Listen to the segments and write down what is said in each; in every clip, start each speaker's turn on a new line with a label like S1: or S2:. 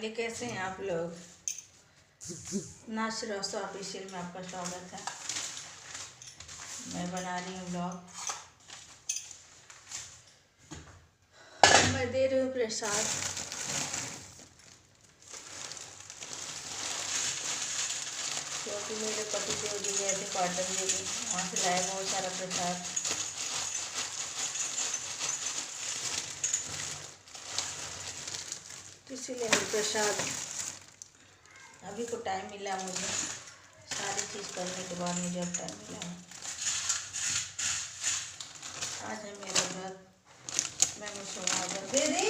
S1: Finally कैसे हैं आप लोग। नाशरस ऑफिशियल में आपका स्वागत है। मैं बना रही हूँ ब्लॉग। मैं दे रही हूँ प्रसाद। क्योंकि मेरे पति देव जी गए थे पाटन देवी, वहाँ से लाए बहुत सारा प्रसाद। इसीलिए मैं प्रसाद अभी को टाइम मिला मुझे, सारी चीज़ करने के बाद मुझे अब टाइम मिला है। आज है मेरा व्रत। मैं मुसलमान दे दे।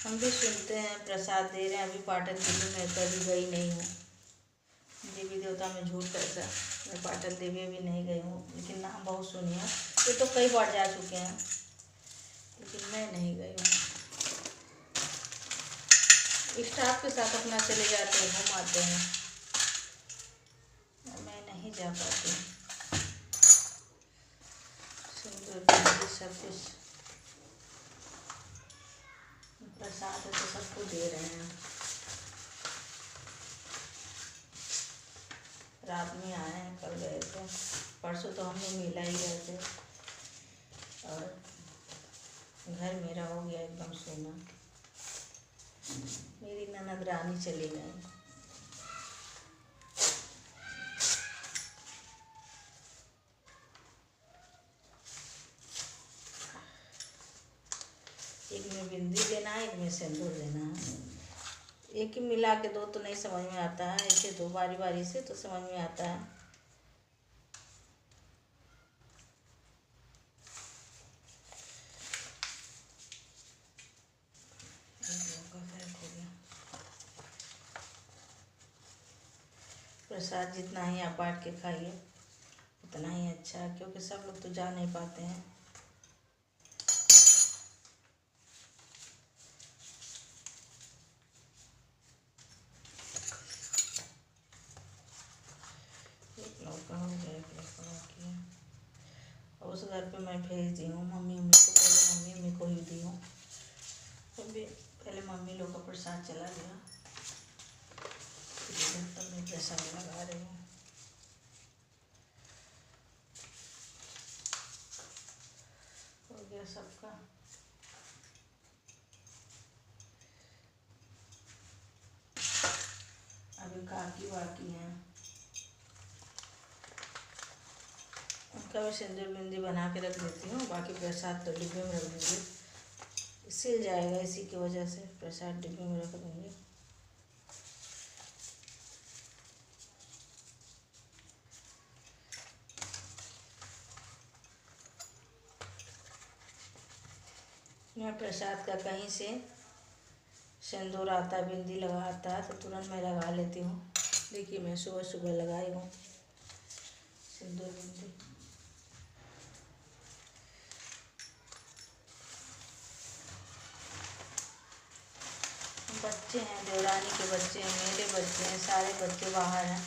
S1: हम भी सुनते हैं प्रसाद दे रहे हैं। अभी पाटन देवी में कभी गई नहीं हूँ। देवी देवता में झूठ कैसा। मैं पाटन देवी भी नहीं गई हूँ, लेकिन नाम बहुत सुनी है। ये तो कई बार जा चुके हैं, लेकिन मैं नहीं गई हूँ। स्टाफ के साथ अपना चले जाते हैं, घूम आते हैं। मैं नहीं जा पाती। सिंदूर सब कुछ प्रसाद तो सबको दे रहे हैं। रात में आए हैं, कल गए थे। परसों तो हम लोग मिला ही गए थे और घर मेरा हो गया एकदम सोना। मेरी ननद रानी चली गई। एक में बिंदी देना है, एक में सिंदूर देना है। एक ही मिला के दो तो नहीं समझ में आता है, ऐसे दो बारी बारी से तो समझ में आता है। प्रसाद जितना ही आप बांट के खाइए उतना ही अच्छा है, क्योंकि सब लोग तो जा नहीं पाते हैं। एक लौका हो गया, एक लौका किया। और उस घर पे मैं भेज दी हूँ मम्मी को। पहले मम्मी को ही दी हूँ। अभी पहले मम्मी लोग का प्रसाद चला गया, तब मैं प्रसाद लगा रही हूँ। हो गया सबका। अभी काकी बाकी हैं, उनका भी सिंदूर बिंदी बना के रख देती हूँ। बाकी प्रसाद तो डिब्बे में रख देंगे, सिल जाएगा। इसी की वजह से प्रसाद डिब्बे में रख देंगे। मैं प्रसाद का कहीं से सिंदूर आता, बिंदी लगा आता है तो तुरंत मैं लगा लेती हूँ। देखिए मैं सुबह सुबह लगाई हूँ सिंदूर बिंदी। बच्चे हैं, देवरानी के बच्चे हैं, मेरे बच्चे हैं, सारे बच्चे बाहर हैं।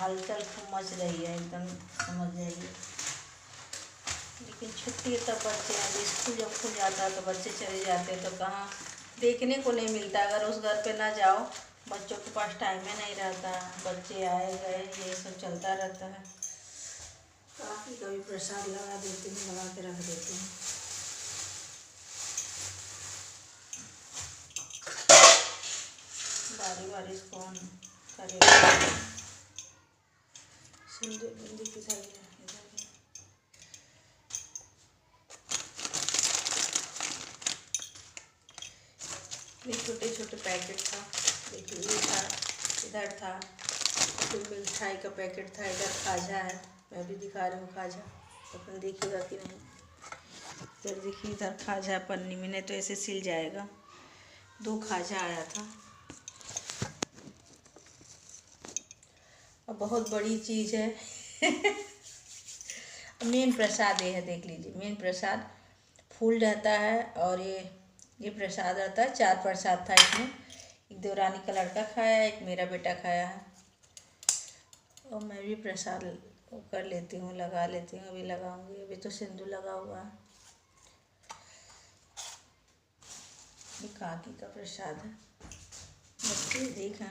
S1: हलचल खूब मच रही है एकदम, समझ जाइए। लेकिन छुट्टी तब बच्चे हैं। स्कूल जब खुल जाता है तो बच्चे चले जाते हैं तो कहाँ देखने को नहीं मिलता। अगर उस घर पे ना जाओ, बच्चों के पास टाइम ही नहीं रहता। बच्चे आए गए ये सब चलता रहता है। काफ़ी कभी प्रसाद लगा देती हूँ, लगा के रख देती हूँ। बारी बारी कौन करेगा। सिंदूर बिंदी किधर गया, इधर गया। ये छोटे छोटे पैकेट था, देखिए ये था, इधर था। फिर मिठाई का पैकेट था, इधर खाजा है। मैं भी दिखा रही हूँ खाजा, अपन देखिएगा कि नहीं। इधर देखिए, इधर खाजा पन्नी में, नहीं तो ऐसे सिल जाएगा। 2 खाजा आया था। और बहुत बड़ी चीज़ है। मेन प्रसाद ये है, देख लीजिए। मेन प्रसाद फूल रहता है और ये प्रसाद रहता है। 4 प्रसाद था इसमें। देवरानी का लड़का खाया है, एक मेरा बेटा खाया है, और मैं भी प्रसाद कर लेती हूँ, लगा लेती हूँ। अभी लगाऊंगी, अभी तो सिंदूर लगा हुआ है। ये काकी का प्रसाद है, बच्चे देखा।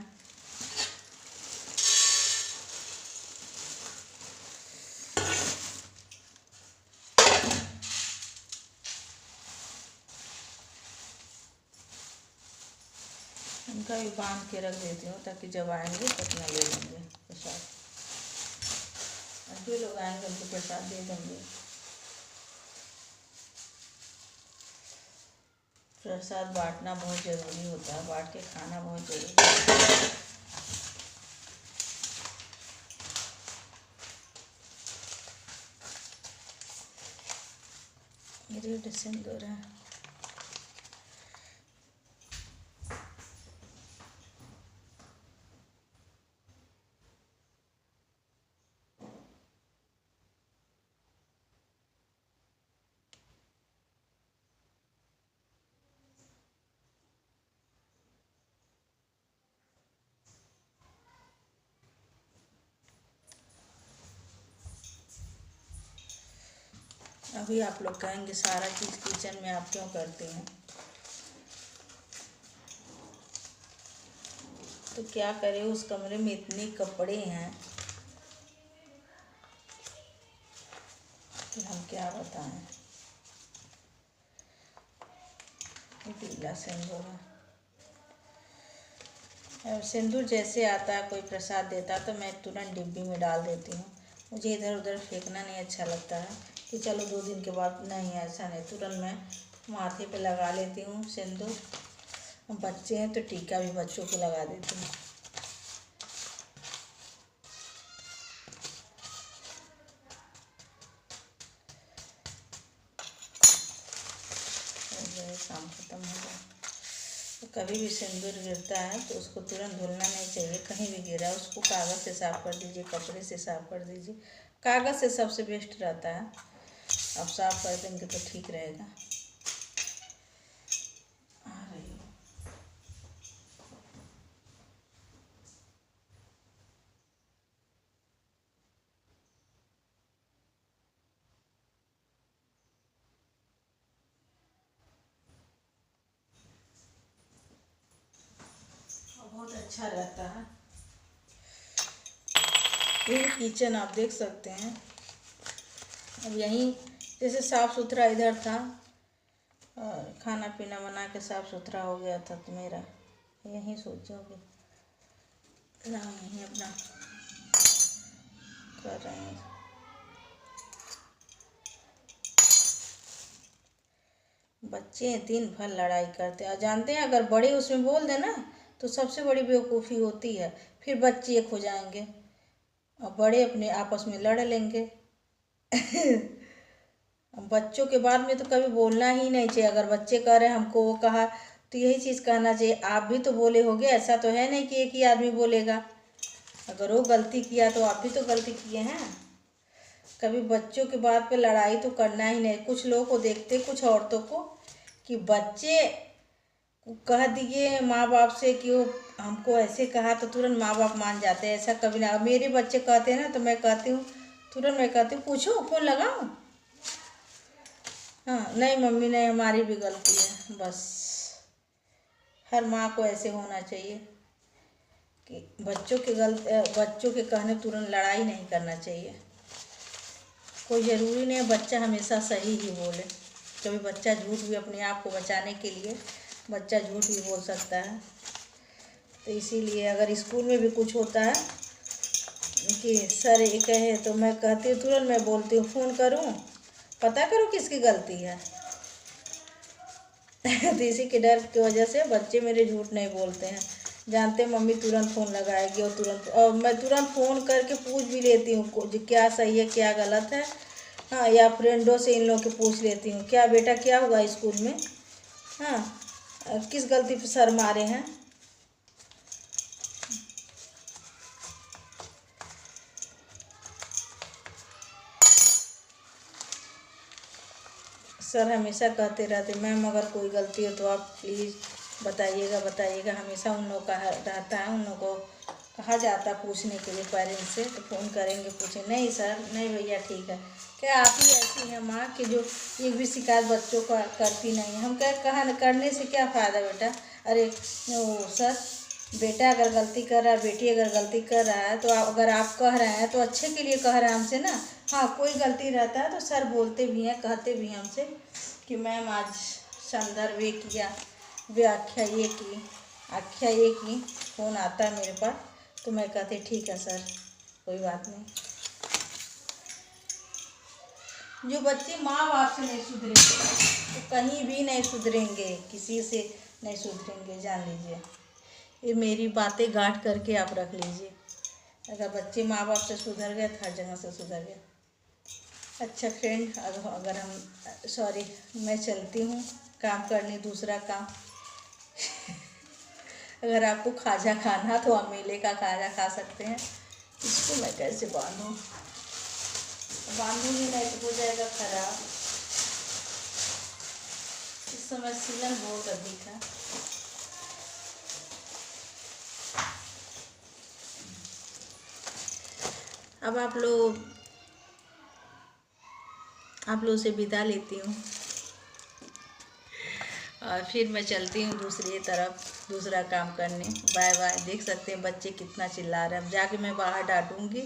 S1: उनका भी बांध के रख देती हूँ ताकि जब आएंगे तो अपना ले लेंगे प्रसाद। जो लोग आएंगे उनको प्रसाद दे देंगे। प्रसाद बांटना बहुत ज़रूरी होता है, बांट के खाना बहुत ज़रूरी है। रेड सिंदूर है। अभी आप लोग कहेंगे सारा चीज़ किचन में आप क्यों करते हैं, तो क्या करें, उस कमरे में इतने कपड़े हैं कि हम क्या बताएं। पीला सिंदूर है। सिंदूर जैसे आता है, कोई प्रसाद देता है तो मैं तुरंत डिब्बी में डाल देती हूँ। मुझे इधर उधर फेंकना नहीं अच्छा लगता है कि चलो 2 दिन के बाद, नहीं, ऐसा नहीं, तुरंत मैं माथे पे लगा लेती हूँ सिंदूर। बच्चे हैं तो टीका भी बच्चों को लगा देती हूँ। काम खत्म हो गया। तो कभी भी सिंदूर गिरता है तो उसको तुरंत धुलना नहीं चाहिए, कहीं भी गिरा उसको कागज़ से साफ़ कर दीजिए, कपड़े से साफ़ कर दीजिए। कागज़ से सबसे बेस्ट रहता है, आप साफ़ कर देंगे तो ठीक रहेगा। आ रही हो। बहुत अच्छा रहता है। ये किचन आप देख सकते हैं। अब यहीं जैसे साफ़ सुथरा इधर था, और खाना पीना बना के साफ़ सुथरा हो गया था, तो मेरा यहीं सोचोगे यहीं अपना कर रहे हैं। बच्चे दिन भर लड़ाई करते हैं, और जानते हैं अगर बड़े उसमें बोल देना तो सबसे बड़ी बेवकूफ़ी होती है, फिर बच्चे एक हो जाएंगे और बड़े अपने आपस में लड़ लेंगे। बच्चों के बाद में तो कभी बोलना ही नहीं चाहिए। अगर बच्चे कह रहे हैं हमको वो कहा, तो यही चीज़ कहना चाहिए, आप भी तो बोले होगे, ऐसा तो है नहीं कि एक ही आदमी बोलेगा। अगर वो गलती किया तो आप भी तो गलती किए हैं। कभी बच्चों के बात पे लड़ाई तो करना ही नहीं। कुछ लोगों को देखते, कुछ औरतों को, कि बच्चे कह दिए माँ बाप से कि वो हमको ऐसे कहा तो तुरंत माँ बाप मान जाते हैं। ऐसा कभी ना, मेरे बच्चे कहते हैं ना तो मैं कहती हूँ, तुरंत मैं कहती हूँ पूछो, फ़ोन लगाऊँ। हाँ, नहीं मम्मी नहीं, हमारी भी गलती है। बस हर माँ को ऐसे होना चाहिए कि बच्चों के कहने तुरंत लड़ाई नहीं करना चाहिए। कोई ज़रूरी नहीं है बच्चा हमेशा सही ही बोले। कभी बच्चा झूठ भी, अपने आप को बचाने के लिए बच्चा झूठ भी बोल सकता है। तो इसीलिए अगर स्कूल में भी कुछ होता है कि सर ये कहे, तो मैं कहती हूँ, तुरंत मैं बोलती हूँ फ़ोन करूँ, पता करो किसकी गलती है। तो इसी के डर की वजह से बच्चे मेरे झूठ नहीं बोलते हैं, जानते मम्मी तुरंत फ़ोन लगाएगी, और मैं तुरंत फ़ोन करके पूछ भी लेती हूँ क्या सही है क्या गलत है। हाँ, या फ्रेंडों से इन लोगों के पूछ लेती हूँ, क्या बेटा क्या हुआ स्कूल में, हाँ किस गलती पे सर मारे हैं। सर हमेशा कहते रहते, मैम अगर कोई गलती हो तो आप प्लीज़ बताइएगा बताइएगा। हमेशा उन लोगों का रहता है, उन लोगों को कहा जाता पूछने के लिए पेरेंट्स से, तो फ़ोन करेंगे पूछे। नहीं सर, नहीं भैया ठीक है। क्या आप ही ऐसी हैं माँ कि जो एक भी शिकायत बच्चों का करती नहीं है? हम कहा करने से क्या फ़ायदा बेटा। अरे वो सर, बेटा अगर गलती कर रहा है, बेटी अगर गलती कर रहा है, तो अगर आप कह रहे हैं तो अच्छे के लिए कह रहे हैं हमसे ना। हाँ, कोई गलती रहता है तो सर बोलते भी हैं, कहते भी हैं हमसे कि मैम आज संदर्भ ये किया, व्याख्या ये की, आख्या ये की। फ़ोन आता है मेरे पास तो मैं कहती ठीक है सर, कोई बात नहीं। जो बच्चे माँ बाप से नहीं सुधरेंगे तो कहीं भी नहीं सुधरेंगे, किसी से नहीं सुधरेंगे, जान लीजिए। ये मेरी बातें गांठ करके आप रख लीजिए। अगर बच्चे माँ बाप से सुधर गए तो हर जगह से सुधर गए। अच्छा फ्रेंड, अगर हम सॉरी, मैं चलती हूँ काम करने, दूसरा काम। अगर आपको खाजा खाना तो आप मेले का खाजा खा सकते हैं। इसको मैं कैसे बांधूंगी नहीं तो हो जाएगा खराब। इस समय सीजन बहुत अधिक है। अब आप लोग से विदा लेती हूँ और फिर मैं चलती हूँ दूसरी तरफ, दूसरा काम करने। Bye bye. देख सकते हैं बच्चे कितना चिल्ला रहे हैं। अब जाके मैं बाहर डांटूंगी,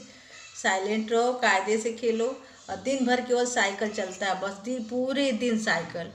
S1: साइलेंट रहो, कायदे से खेलो। और दिन भर केवल साइकिल चलता है, बस दिन पूरे दिन साइकिल।